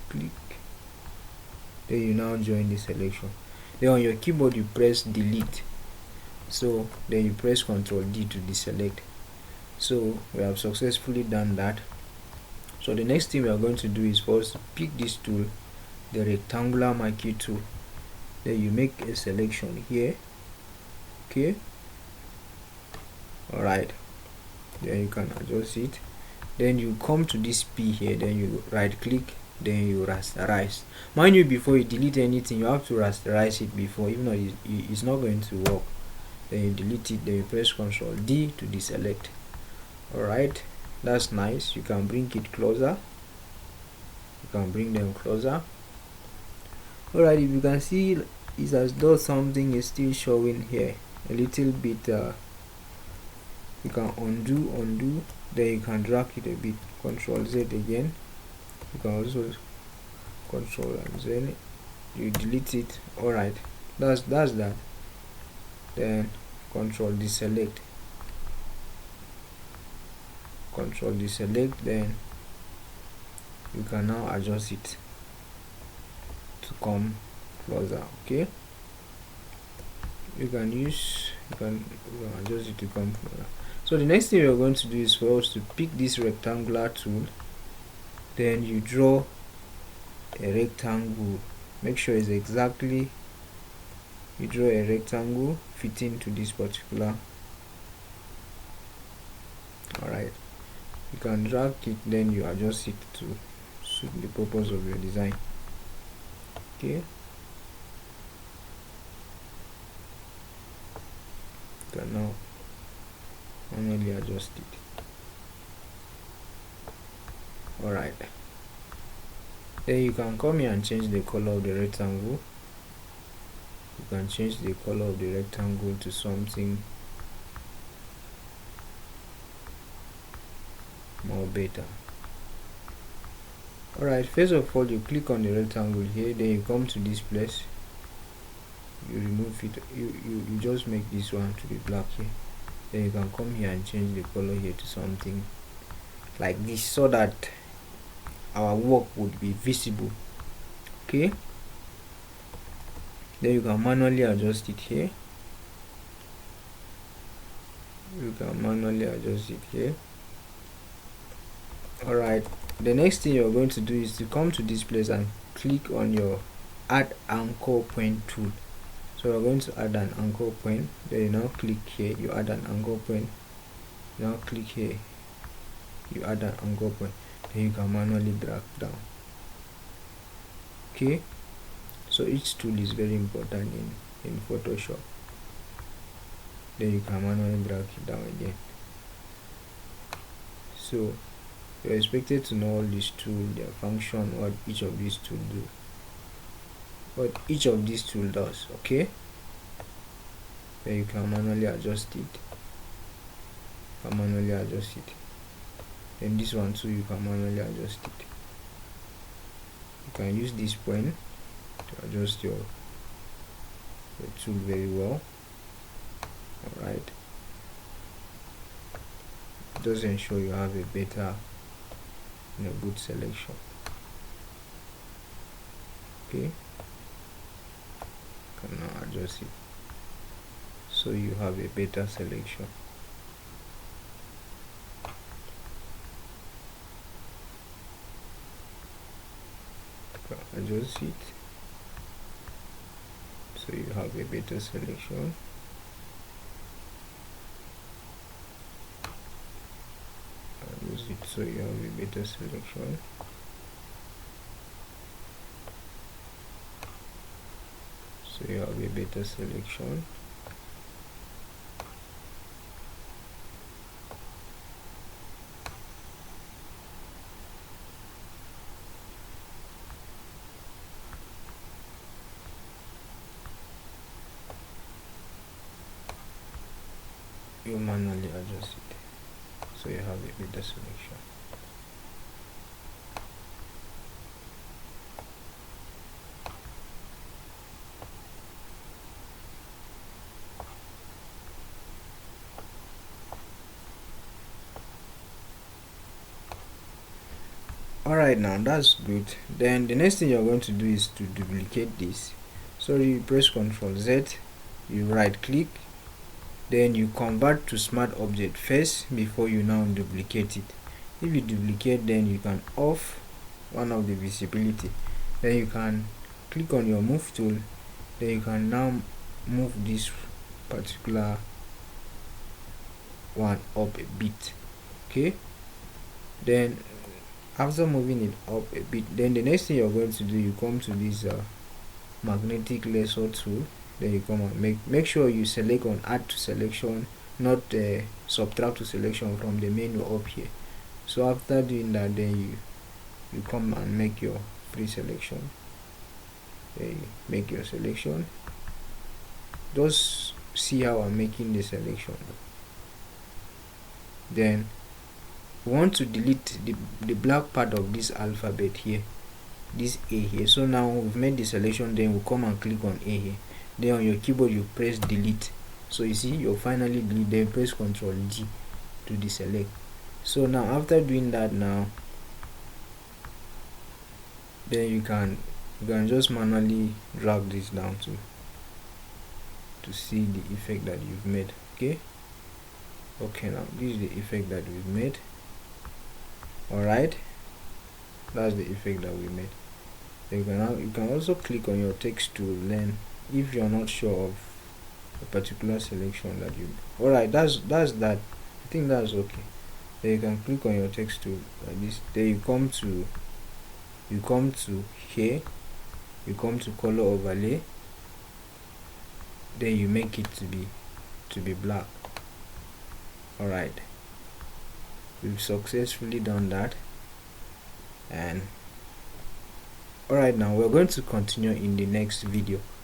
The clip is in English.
Click. Then you now join the selection. Then on your keyboard you press delete. So then you press Ctrl D to deselect. So we have successfully done that. So the next thing we are going to do is first pick this tool, the rectangular marquee tool. Then you make a selection here. Okay. Alright. Then you can adjust it. Then you come to this P here. Then you right click. Then you rasterize. Mind you, before you delete anything, you have to rasterize it before. If not, it's not going to work. Then you delete it. Then you press Ctrl D to deselect. Alright. That's nice. You can bring it closer. You can bring them closer. Alright, if you can see, it's as though something is still showing here a little bit. You can undo, then you can drag it a bit. Ctrl Z again. You can also Ctrl and Z. You delete it. Alright, that's that. Then Ctrl deselect. Ctrl deselect. Then you can now adjust it to come closer. Okay, you can adjust it to come closer. So the next thing we are going to do is for us to pick this rectangular tool. Then you draw a rectangle. Make sure it's exactly, you draw a rectangle fitting to this particular. Alright, you can drag it, then you adjust it to suit the purpose of your design. Okay, you can now manually adjust it. Alright, then you can come here and change the color of the rectangle. You can change the color of the rectangle to something more better. Alright, first of all you click on the rectangle here, then you come to this place, you remove it, you just make this one to be black here. Then you can come here and change the color here to something like this so that our work would be visible. Okay, then you can manually adjust it here. Alright, the next thing you're going to do is to come to this place and click on your add anchor point tool. So we're going to add an anchor point. Then you now click here, you add an anchor point. Now click here, you add an anchor point. Then you can manually drag down. Okay, so each tool is very important in Photoshop. Then you can manually drag it down again. So you're expected to know all these tools, their function, what each of these tools do, what each of these tools does. Okay, then you can manually adjust it. Then this one too, you can manually adjust it. You can use this point to adjust your tool very well. Alright, it does ensure you have a better and a good selection. Okay, you can now adjust it so you have a better selection. Adjust it so you have a better selection. Adjust it so you have a better selection. So you have a better selection. You manually adjust it so you have a better selection. Alright, now that's good. Then the next thing you're going to do is to duplicate this. So you press Ctrl Z, you right click, then you convert to smart object first before you now duplicate it. If you duplicate, then you can off one of the visibility. Then you can click on your move tool, then you can now move this particular one up a bit. Okay, then after moving it up a bit, then the next thing you're going to do, you come to this magnetic lasso tool. Then you come and make sure you select on add to selection, not subtract to selection from the menu up here. So after doing that, then you come and make your pre-selection. Then you make your selection. Just see how I'm making the selection. Then we want to delete the black part of this alphabet here, this A here. So now we've made the selection, then we'll come and click on A here. Then on your keyboard you press delete. So you see you'll finally delete, then press Ctrl G to deselect. So now after doing that, now then you can just manually drag this down to see the effect that you've made. Okay, now this is the effect that we've made. Alright, that's the effect that we made. You can also click on your text tool, then if you're not sure of a particular selection that you alright, that's that. I think that's okay. Then you can click on your text tool like this. Then you come to here, you come to color overlay, then you make it to be black. Alright, we've successfully done that. And alright, now we're going to continue in the next video.